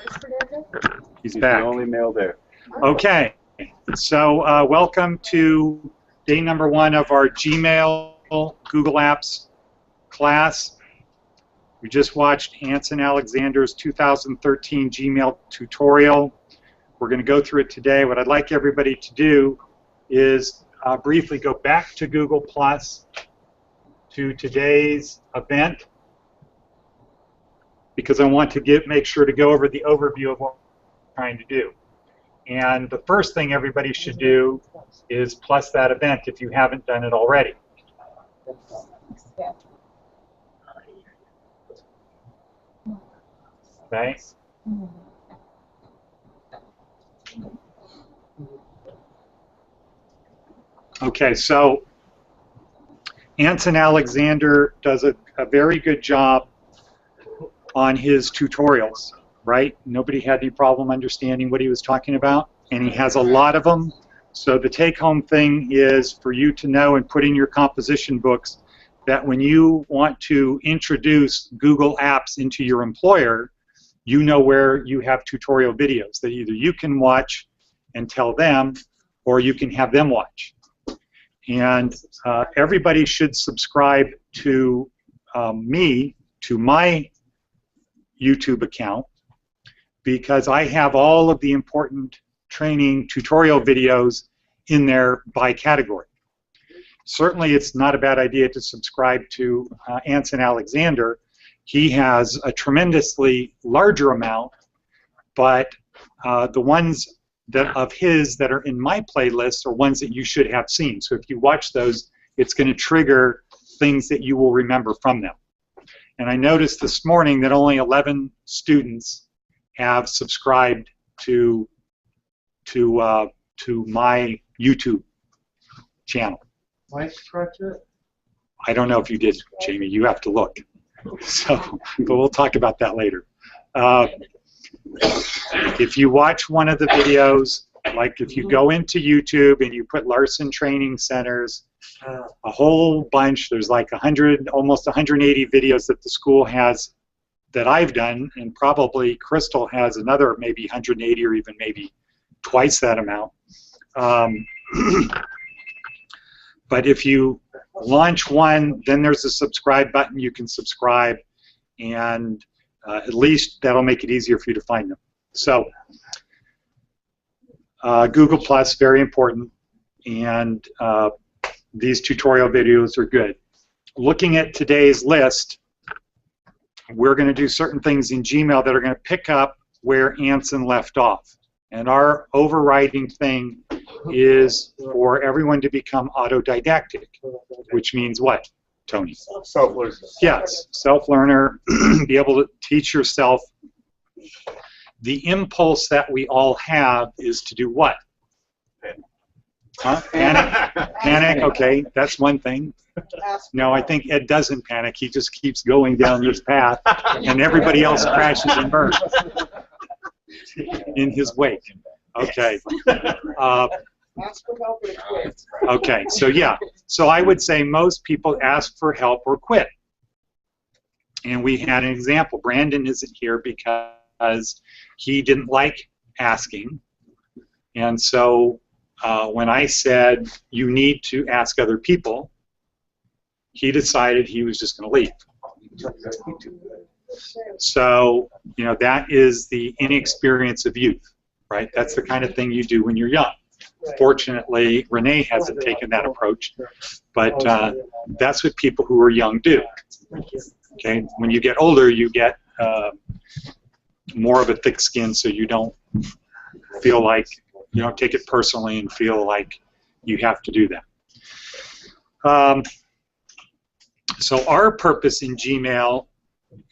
He's He's back. the only male there. Okay, so welcome to day number 1 of our Gmail Google Apps class. We just watched Anson Alexander's 2013 Gmail tutorial. We're going to go through it today. What I'd like everybody to do is briefly go back to Google Plus to today's event, because I want to make sure to go over the overview of what we're trying to do. And the first thing everybody should do is plus that event if you haven't done it already. Okay. Okay, so Anson Alexander does a very good job on his tutorials, right? Nobody had any problem understanding what he was talking about, and he has a lot of them. So the take-home thing is for you to know and put in your composition books that when you want to introduce Google Apps into your employer, you know where you have tutorial videos that either you can watch and tell them, or you can have them watch. And everybody should subscribe to my YouTube account, because I have all of the important training tutorial videos in there by category. Certainly it's not a bad idea to subscribe to Anson Alexander. He has a tremendously larger amount, but the ones of his that are in my playlist are ones that you should have seen. So if you watch those, it's going to trigger things that you will remember from them. And I noticed this morning that only 11 students have subscribed to my YouTube channel. I don't know if you did, Jamie. You have to look. So, but we'll talk about that later. If you watch one of the videos, like if you go into YouTube and you put Larson Training Centers, a whole bunch, there's like 100, almost 180 videos that the school has that I've done, and probably Crystal has another maybe 180 or even maybe twice that amount. But if you launch one, then there's a subscribe button. You can subscribe, and at least that'll make it easier for you to find them. So Google Plus, very important, and these tutorial videos are good. Looking at today's list, we're going to do certain things in Gmail that are going to pick up where Anson left off. And our overriding thing is for everyone to become autodidactic, which means what, Tony? Self-learner. Yes, self-learner, be able to teach yourself. The impulse that we all have is to do what? Huh? Panic? Panic, okay, that's one thing. No, I think Ed doesn't panic. He just keeps going down this path, and everybody else crashes and burns in his wake. Okay. Okay, so yeah. So I would say most people ask for help or quit. And we had an example. Brandon isn't here because he didn't like asking. And so when I said you need to ask other people, he decided he was just going to leave. So, you know, that is the inexperience of youth, right? That's the kind of thing you do when you're young. Fortunately, Renee hasn't taken that approach, but that's what people who are young do. Okay, when you get older, you get more of a thick skin, so you don't feel like, you don't take it personally and feel like you have to do that. So our purpose in Gmail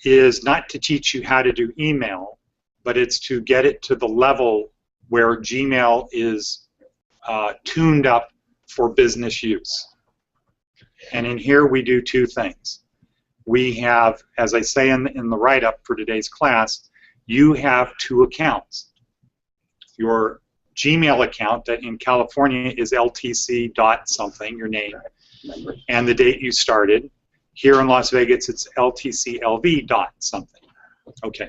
is not to teach you how to do email, but it's to get it to the level where Gmail is tuned up for business use. And in here we do two things. We have, as I say in the write-up for today's class, you have two accounts. Your Gmail account that in California is LTC dot something, your name, and the date you started. Here in Las Vegas, it's LTCLV dot something. Okay.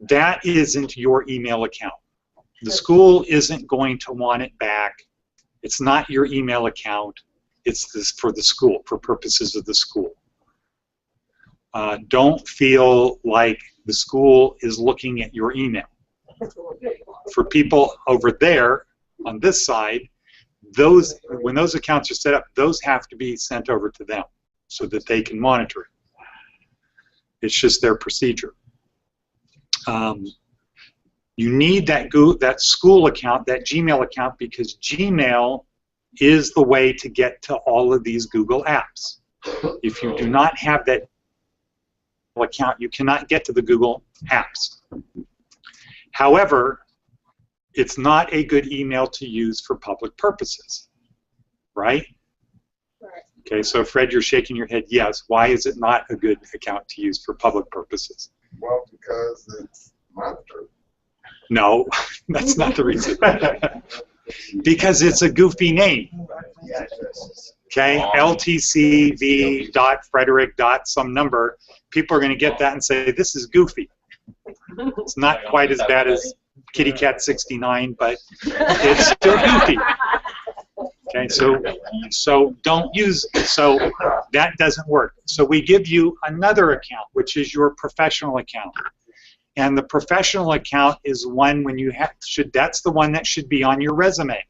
that isn't your email account. The school isn't going to want it back. It's not your email account. It's this for the school, for purposes of the school. Don't feel like the school is looking at your email. For people over there on this side, when those accounts are set up, those have to be sent over to them so that they can monitor it. It's just their procedure. You need that school account, that Gmail account, because Gmail is the way to get to all of these Google apps. If you do not have that account, you cannot get to the Google apps. However, it's not a good email to use for public purposes, right? Okay, so Fred, you're shaking your head yes. Why is it not a good account to use for public purposes? Well, because it's monitored. No, that's not the reason. Because it's a goofy name. Okay, LTCV.Frederick. some number. People are going to get that and say, this is goofy. It's not quite as bad as Kitty Cat 69, but it's still goofy. Okay, so don't use, so that doesn't work. So we give you another account, which is your professional account. And the professional account is one when you that's the one that should be on your resume.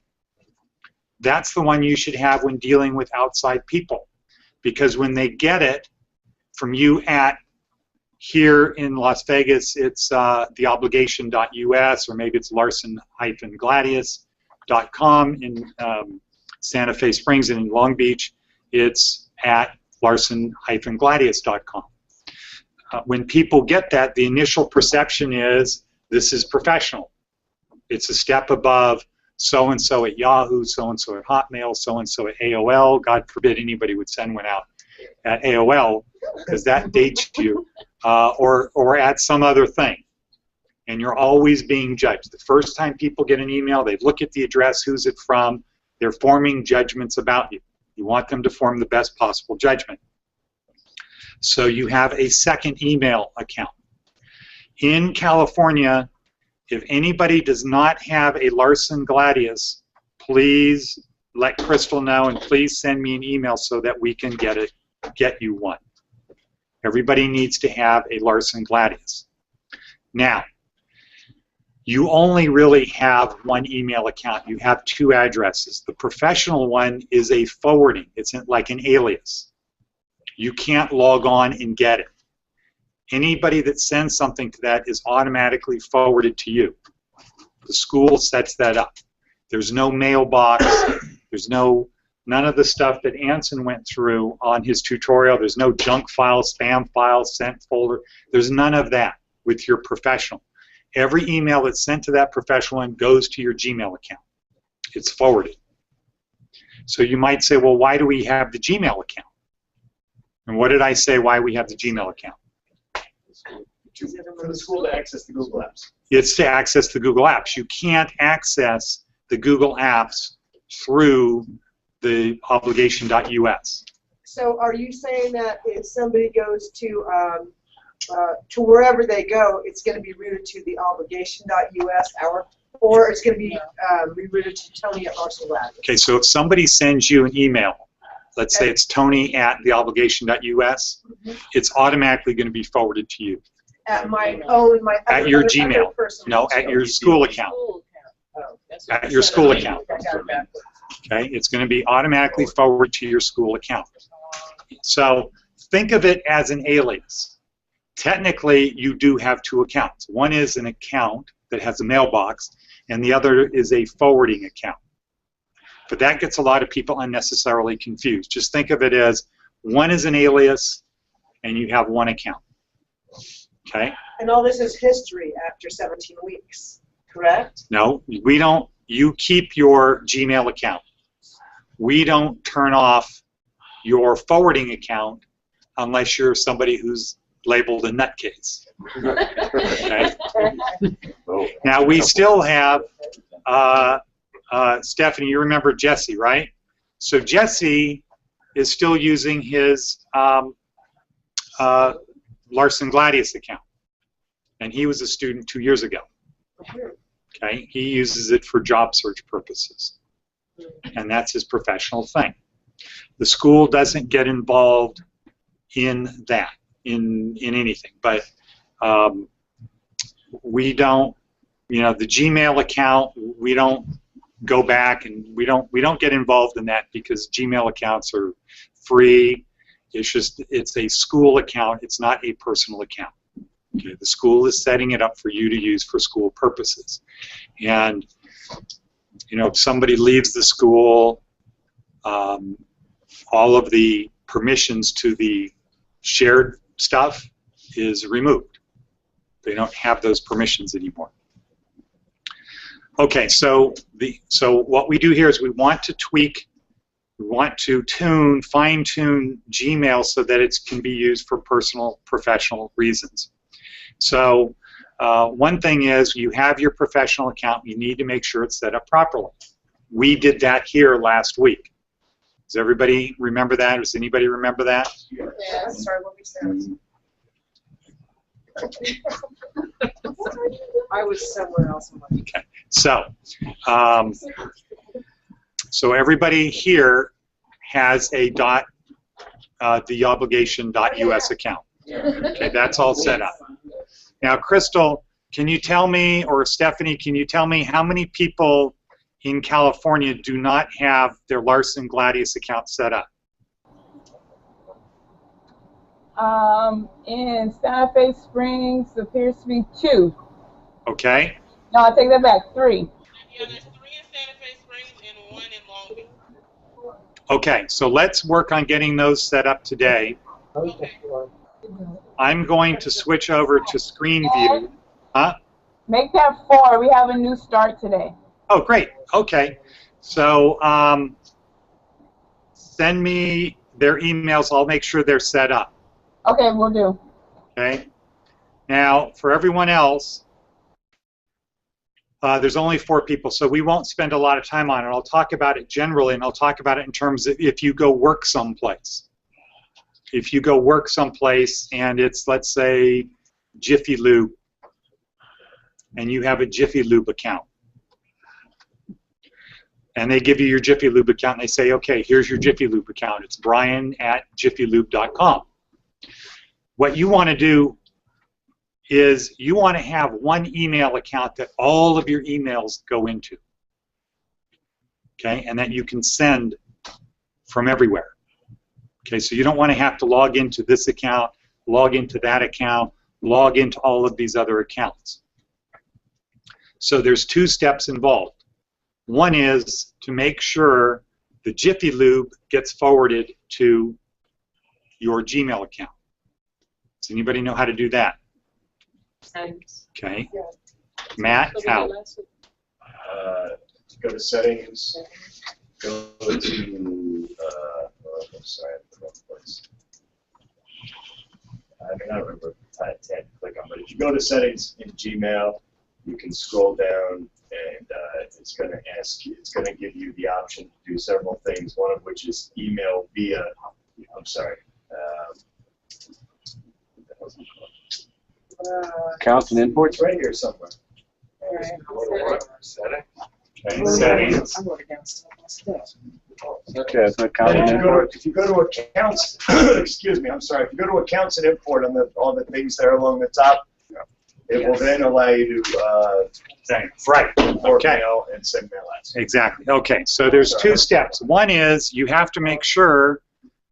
That's the one you should have when dealing with outside people. Because when they get it from you at here in Las Vegas, it's theobligation.us, or maybe it's Larson-Gladius.com in Santa Fe Springs, and in Long Beach, it's at Larson-Gladius.com. When people get that, the initial perception is this is professional. It's a step above so-and-so at Yahoo, so-and-so at Hotmail, so-and-so at AOL. God forbid anybody would send one out at AOL, because that dates you, or at some other thing. And you're always being judged. The first time people get an email, they look at the address, who's it from, they're forming judgments about you. You want them to form the best possible judgment. So you have a second email account. In California, if anybody does not have a Larson Gladius, please let Crystal know, and please send me an email so that we can get you one. Everybody needs to have a Larson Gladius. Now, you only really have one email account. You have two addresses. The professional one is a forwarding. It's like an alias. You can't log on and get it. Anybody that sends something to that is automatically forwarded to you. The school sets that up. There's no mailbox. There's none of the stuff that Anson went through on his tutorial. There's no junk file, spam file, sent folder. There's none of that with your professional. Every email that's sent to that professional one goes to your Gmail account. It's forwarded. So you might say, well, why do we have the Gmail account? And what did I say why we have the Gmail account? For the school to access the Google Apps. It's to access the Google Apps. You can't access the Google Apps through the obligation.us. So are you saying that if somebody goes to wherever they go, it's going to be routed to the obligation.us, or it's going to be rerouted to Tony at Larson Gladius? Okay, so if somebody sends you an email, let's say it's Tony at theobligation.us, it's automatically going to be forwarded to you. At my at your Gmail. No, at your school account. At your school account. Okay, it's going to be automatically forwarded to your school account. So think of it as an alias. Technically, you do have two accounts. One is an account that has a mailbox, and the other is a forwarding account. But that gets a lot of people unnecessarily confused. Just think of it as one is an alias, and you have one account. Okay? And all this is history after 17 weeks, correct? No, we don't. You keep your Gmail account. We don't turn off your forwarding account unless you're somebody who's labeled a nutcase. Okay? Now, we still have... Stephanie, you remember Jesse, right? So Jesse is still using his Larson Gladius account. and he was a student 2 years ago. Okay, he uses it for job search purposes, and that's his professional thing. The school doesn't get involved in that, in anything, but we don't, you know, the Gmail account, we don't go back and we don't get involved in that because Gmail accounts are free. It's a school account. It's not a personal account. Okay, the school is setting it up for you to use for school purposes. And you know, if somebody leaves the school, all of the permissions to the shared stuff is removed. They don't have those permissions anymore. Okay, so what we do here is we want to tweak, we want to fine-tune Gmail so that it can be used for personal, professional reasons. So one thing is you have your professional account, you need to make sure it's set up properly. We did that here last week. Does everybody remember that? Does anybody remember that? Yeah, sorry, what we said. I was somewhere else. Okay, so so everybody here has a theobligation.us account. Okay, that's all set up. Now, Crystal, can you tell me, or Stephanie, can you tell me how many people in California do not have their Larson Gladius account set up? In Santa Fe Springs appears to be 2. Okay. No, I take that back, 3. Yeah, there's 3 in Santa Fe Springs and 1 in Long Beach. Okay, so let's work on getting those set up today. Okay. I'm going to switch over to screen view. Huh? Make that 4. We have a new start today. Oh, great. Okay. So send me their emails. I'll make sure they're set up. Okay, we'll do. Okay. Now, for everyone else, there's only 4 people, so we won't spend a lot of time on it. I'll talk about it generally, and I'll talk about it in terms of if you go work someplace. If you go work someplace and it's, let's say, Jiffy Lube, and you have a Jiffy Lube account, and they give you your Jiffy Lube account, and they say, okay, here's your Jiffy Lube account. It's brian@jiffylube.com. What you want to do is you want to have one email account that all of your emails go into, okay, and that you can send from everywhere. Okay, so you don't want to have to log into this account, log into that account, log into all of these other accounts. So there's 2 steps involved. One is to make sure the Jiffy Lube gets forwarded to your Gmail account. Does anybody know how to do that? Okay. Matt, how? Go to settings, go to, I'm sorry, I'm in the wrong place. I mean, I don't remember what tab to click on, but if you go to settings in Gmail, you can scroll down and it's going to ask you, it's going to give you the option to do several things, one of which is email via, I'm sorry, what the hell's it called? Accounts and imports? It's right here somewhere. Setting? Okay, settings. Okay, so account And and imports. if you go to accounts, excuse me, I'm sorry. If you go to accounts and import on all the things there along the top, it will then allow you to Right. import Okay. mail and send mail out. Exactly. Okay, so there's 2 steps. One is you have to make sure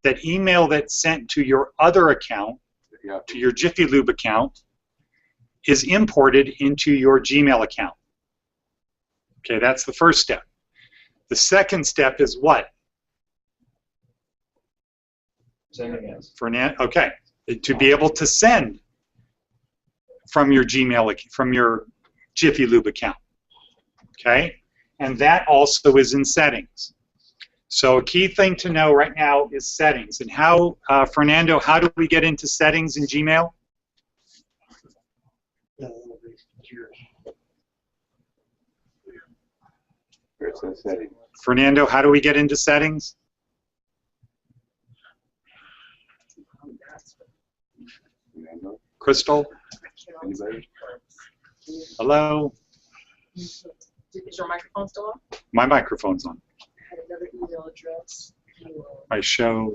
that email that's sent to your other account, Yeah. to your Jiffy Lube account, is imported into your Gmail account. Okay, that's the first step. The second step is what? Sending out. Okay, to be able to send from your Gmail, from your Jiffy Lube account. Okay, and that also is in settings. So a key thing to know right now is settings. And how, Fernando, how do we get into settings in Gmail? Where it says settings. Fernando, how do we get into settings? Crystal? Anybody? Hello? Is your microphone still on? My microphone's on. I had another email address. I show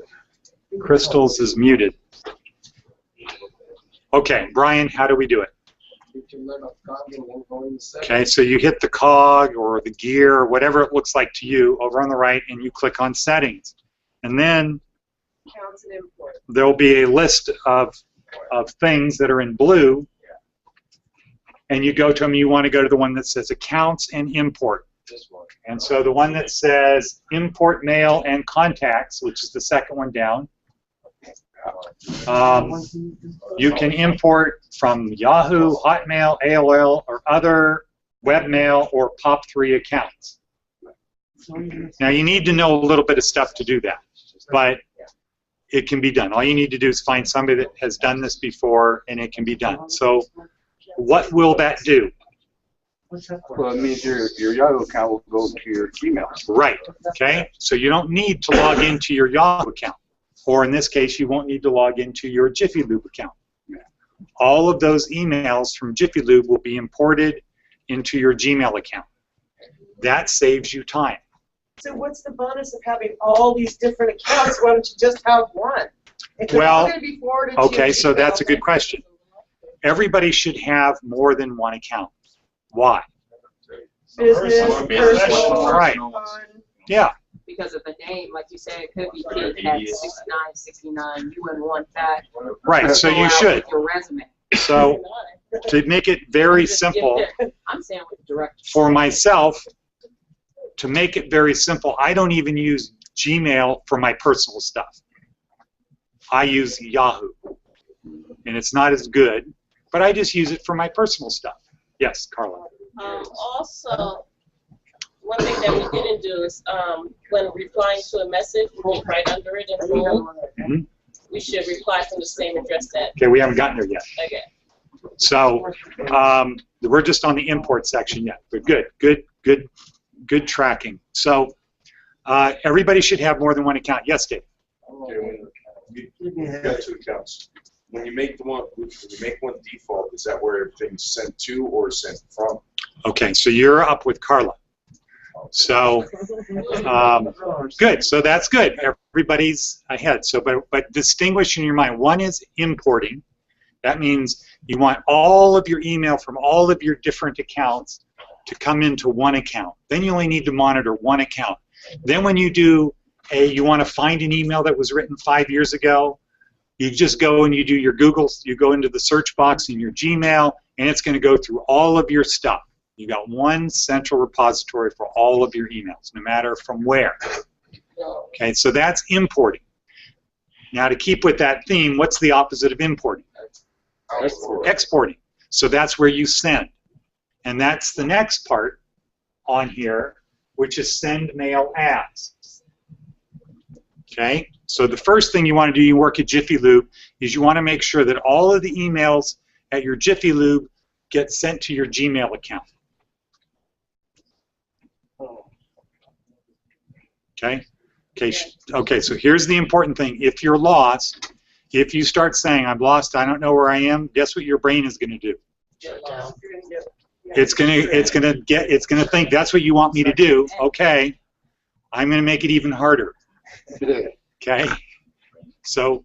Crystal's is muted. Okay, Brian, how do we do it? You can let a cog and then go in the settings. Okay, so you hit the cog or the gear or whatever it looks like to you over on the right, and you click on settings. And then Counts and import. there will be a list of things that are in blue, and you go to them. You want to go to the one that says accounts and import. This one. And so the one that says import mail and contacts, which is the second one down, you can import from Yahoo, Hotmail, AOL, or other webmail or POP3 accounts. Now you need to know a little bit of stuff to do that, but it can be done. All you need to do is find somebody that has done this before, and it can be done. So what will that do? Well, it means your Yahoo account will go to your Gmail. Right, okay? So you don't need to log into your Yahoo account. Or in this case, you won't need to log into your Jiffy Lube account. All of those emails from Jiffy Lube will be imported into your Gmail account. That saves you time. So what's the bonus of having all these different accounts? Why don't you just have one? If they're all Well, gonna be forwarded to okay, your so Gmail, that's a good question. Everybody should have more than one account. Why? Business, Business, personal, right. fun. Yeah, Because of the name, like you said, it could be Pete at 6969. You wouldn't want that. right, so Go you out should. With your resume. So to make it very Just give simple, it- I'm saying with the director. for myself, to make it very simple, I don't even use Gmail for my personal stuff. I use Yahoo. And it's not as good, but I just use it for my personal stuff. Yes, Carla. Also, one thing that we didn't do is when replying to a message, we wrote right under it in bold. Mhm. We should reply from the same address that. Okay, we haven't gotten there yet. Okay. So we're just on the import section yet. But good tracking. So everybody should have more than one account. Yes, Dave. Okay, when you got two accounts. When you make one default, is that where everything's sent to or sent from? Okay, so you're up with Carla. So good. So that's good. Everybody's ahead. So, but distinguish in your mind. One is importing. That means you want all of your email from all of your different accounts to come into one account. Then you only need to monitor one account. Then when you do you want to find an email that was written 5 years ago, you just go and you do your Google, you go into the search box in your Gmail, and it's going to go through all of your stuff. You got one central repository for all of your emails, no matter from where. Okay, so that's importing. Now to keep with that theme, what's the opposite of importing? Exporting. So that's where you send. And that's the next part on here, which is send mail as. Okay, so the first thing you want to do, you work at Jiffy Lube, is you want to make sure that all of the emails at your Jiffy Lube get sent to your Gmail account. Okay? Okay, so here's the important thing. If you're lost, if you start saying, I'm lost, I don't know where I am, guess what your brain is going to do? It's gonna think that's what you want me to do. Okay, I'm gonna make it even harder. Okay, so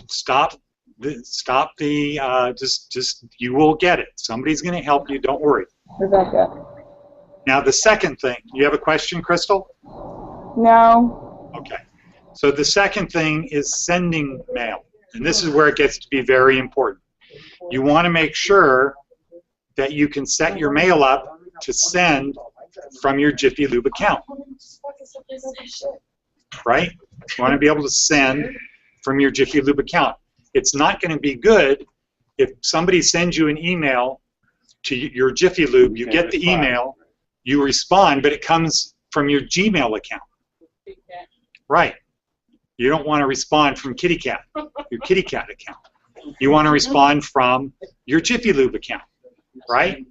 stop the just you will get it. Somebody's gonna help you. Don't worry. Rebecca. Now the second thing, you have a question, Crystal? No. Okay. So the second thing is sending mail, and this is where it gets to be very important. You want to make sure that you can set your mail up to send from your Jiffy Lube account, right? You want to be able to send from your Jiffy Lube account. It's not going to be good if somebody sends you an email to your Jiffy Lube, you get the email, you respond, but it comes from your Gmail account. Right. You don't want to respond from Kitty Cat, your Kitty Cat account. You want to respond from your Jiffy Lube account, right?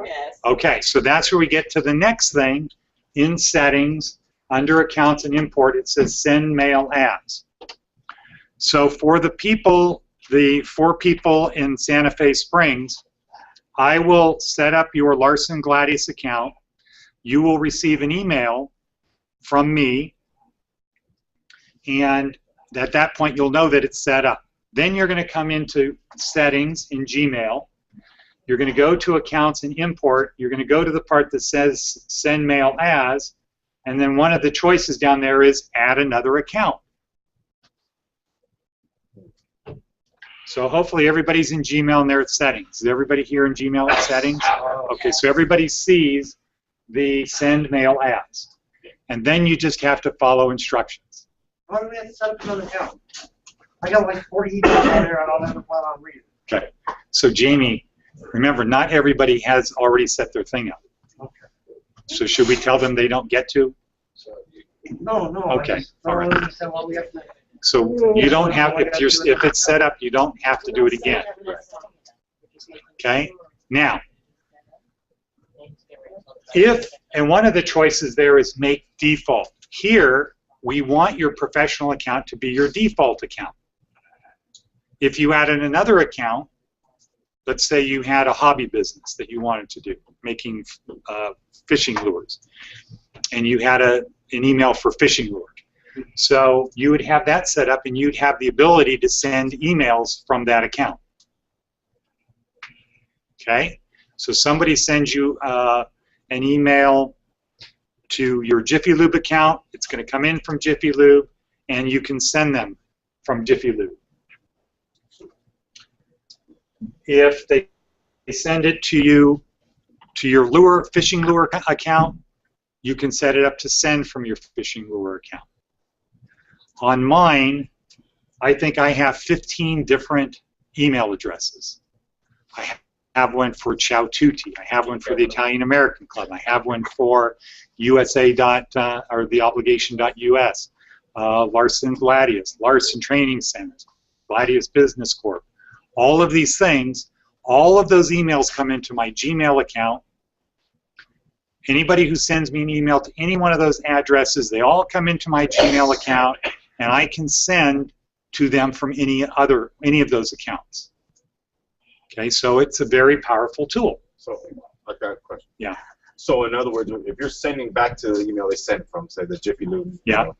Yes. Okay, so that's where we get to the next thing. In settings, under accounts and import, it says send mail as. So for the people the 4 people in Santa Fe Springs, I will set up your Larson Gladius account. You will receive an email from me, and at that point you'll know that it's set up. Then you're going to come into settings in Gmail. You're going to go to accounts and import. You're going to go to the part that says send mail as, and then one of the choices down there is add another account. So hopefully everybody's in Gmail and they're at settings. Is everybody here in Gmail at settings? Okay, so everybody sees the send mail as. And then you just have to follow instructions. Why do we have to set up another account? I got like 40 emails on there, I don't have to plan on reading. Okay, so Jamie, remember, not everybody has already set their thing up. Okay. So should we tell them they don't get to? No, no. Okay, I just all don't right. understand why we have to. So you don't have, if it's set up, you don't have to do it again. Okay? Now, and one of the choices there is make default. Here, we want your professional account to be your default account. If you added another account, let's say you had a hobby business that you wanted to do, making fishing lures, and you had an email for fishing lure. So you would have that set up, and you'd have the ability to send emails from that account. Okay? So somebody sends you an email to your Jiffy Lube account. It's going to come in from Jiffy Lube, and you can send them from Jiffy Lube. If they send it to you to your fishing lure account, you can set it up to send from your fishing lure account. On mine, I think I have 15 different email addresses. I have one for Ciao Tutti. I have one for the Italian American Club. I have one for USA or the obligation.us, Larson Gladius, Larson Training Centers, Gladius Business Corp. All of these things, all of those emails come into my Gmail account. Anybody who sends me an email to any one of those addresses, they all come into my Gmail account, and I can send to them from any of those accounts. Okay, so it's a very powerful tool. So I got a question. Yeah. So in other words, if you're sending back to the email they sent from, say, the Jiffy Lube, Yeah.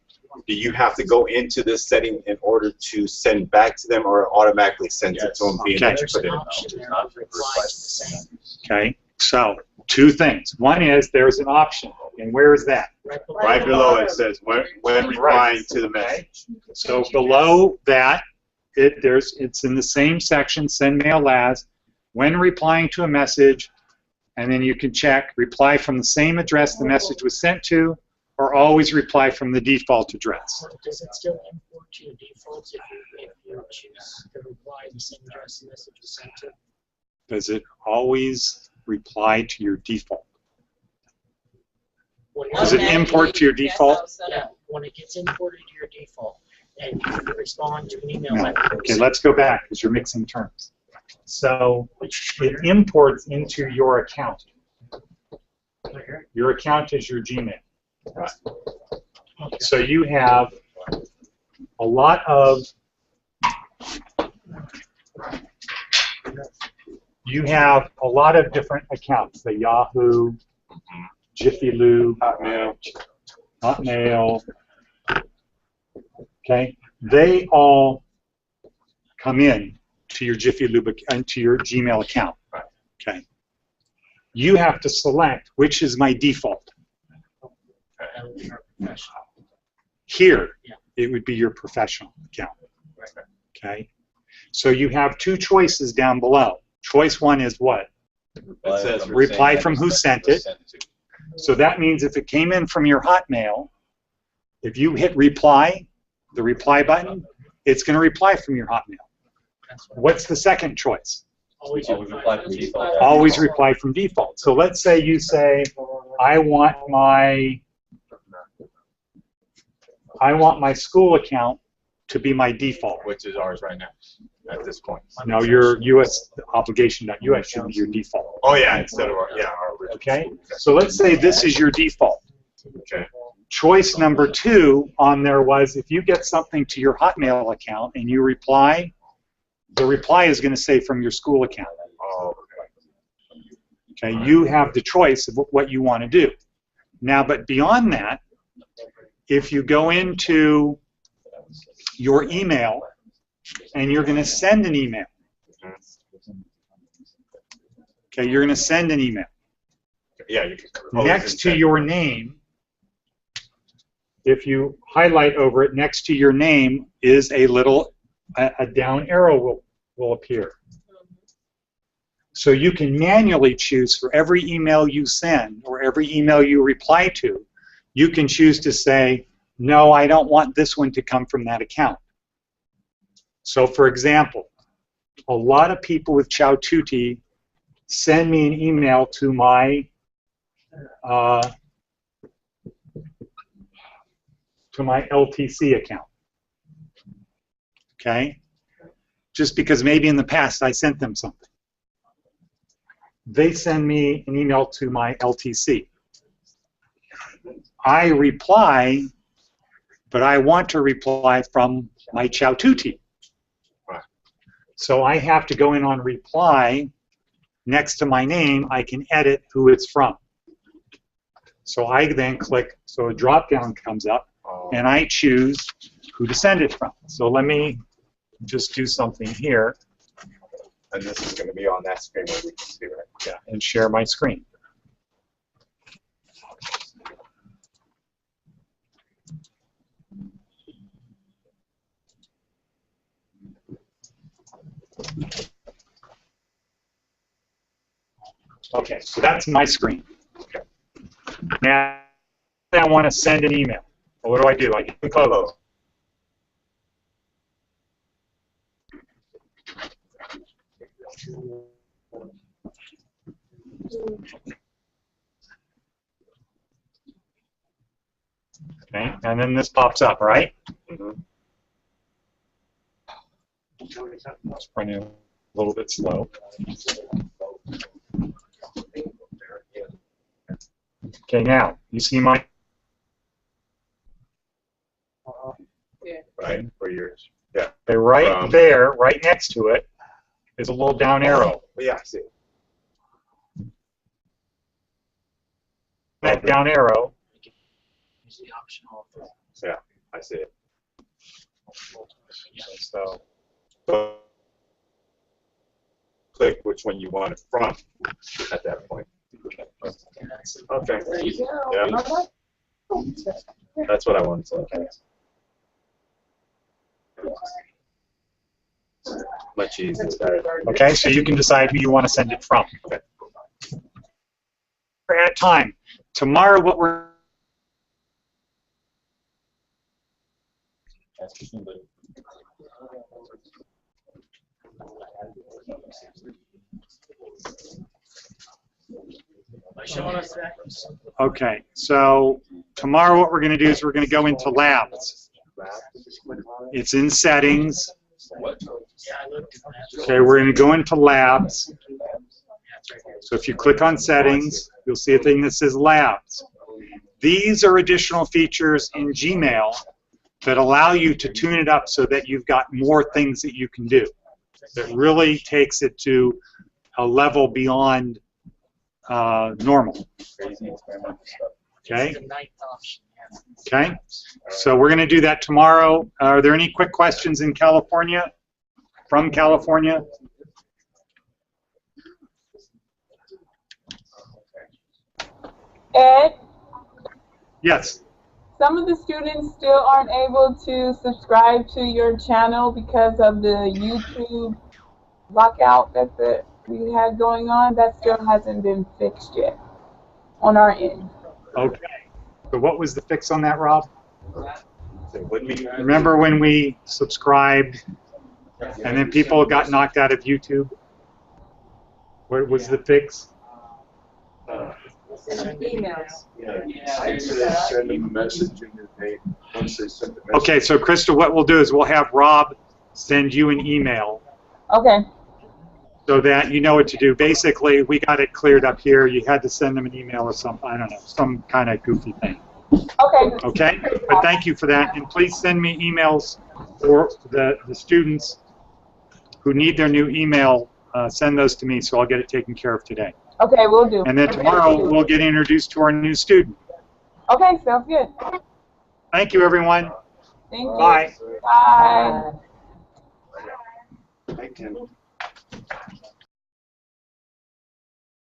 Do you have to go into this setting in order to send back to them, or automatically sends it to them being Okay. that you put it in? Okay, so 2 things. One is there's an option, and where is that? Right below it says when replying to the message. So below that, it's in the same section, send mail as, when replying to a message, and then you can check reply from the same address the message was sent to, or always reply from the default address. Does it still import to your defaults if you choose to reply the same address the message was sent to? Does it always reply to your default? Does it import to your default? Yeah, when it gets imported to your default, and you respond to an email. No. Okay, let's go back because you're mixing terms. So it imports into your account. Your account is your Gmail. Right. So you have a lot of different accounts. The Yahoo, Jiffy Lube, Hotmail. Okay, they all come in to your Jiffy Lube and to your Gmail account. Okay, you have to select which is my default. Here, it would be your professional account. Okay, so you have 2 choices down below. Choice 1 is what? It says Reply from who sent it. So that means if it came in from your Hotmail, if you hit reply, the reply button, it's going to reply from your Hotmail. What's the second choice? Always reply from default. Always reply from default. So let's say you say, I want my school account to be my default. Which is ours right now, at this point. No, your US obligation.us should be your default. Oh yeah, instead of our original. Okay, so let's say this is your default. Okay. Choice number 2 on there was if you get something to your Hotmail account and you reply, The reply is going to say from your school account. Oh, Okay, you have the choice of what you want to do. Now, but beyond that, if you go into your email and you're going to send an email, okay, you're going to send an email. yeah. You can Next to your name, if you highlight over it, next to your name is a little, a down arrow will appear. So you can manually choose for every email you send or every email you reply to, you can choose to say, no, I don't want this one to come from that account. So for example, a lot of people with Chow Tutti send me an email to my LTC account. Okay? Just because maybe in the past I sent them something. They send me an email to my LTC. I reply, but I want to reply from my Chow Tutti. So I have to go in on reply. Next to my name, I can edit who it's from. So I then click, so a drop-down comes up, and I choose who to send it from. So let me just do something here. And this is going to be on that screen where we can see, right? Yeah, and share my screen. Okay, so that's my screen. Okay. Now I want to send an email. Well, what do I do? I hit close. Okay, and then this pops up, right? It's running a little bit slow. Okay, now you see my Right, for yours. Yeah. okay, right there, right next to it, is a little down arrow. Yeah, I see it. That down arrow. Is the optional. Yeah, I see it. So click which one you want it from at that point. Okay. There you go. Yeah. That's what I wanted to look at. Much easier. okay, so you can decide who you want to send it from. Okay. We're at time. Tomorrow, what we're okay, so tomorrow what we're going to do is we're going to go into labs. It's in settings. Okay, we're going to go into labs. So if you click on settings, you'll see a thing that says labs. These are additional features in Gmail that allow you to tune it up so that you've got more things that you can do. It really takes it to a level beyond normal. Okay? Okay? So we're going to do that tomorrow. Are there any quick questions in California? From California? Ed, Yes. some of the students still aren't able to subscribe to your channel because of the YouTube lockout that we had going on. That still hasn't been fixed yet on our end. Okay. So what was the fix on that, Rob? Remember when we subscribed and then people got knocked out of YouTube? What was the fix? Emails. Send them a message in your name once they send the message. Okay, so Krista, what we'll do is we'll have Rob send you an email Okay. so that you know what to do. Basically, we got it cleared up here. You had to send them an email or something, I don't know, some kind of goofy thing. Okay. Okay? But thank you for that. And please send me emails for the students who need their new email, send those to me, so I'll get it taken care of today. Okay, we'll do. And then tomorrow, we'll get introduced to our new student. Okay, sounds good. Thank you, everyone. Thank you. Bye. Bye. Hi, Tim.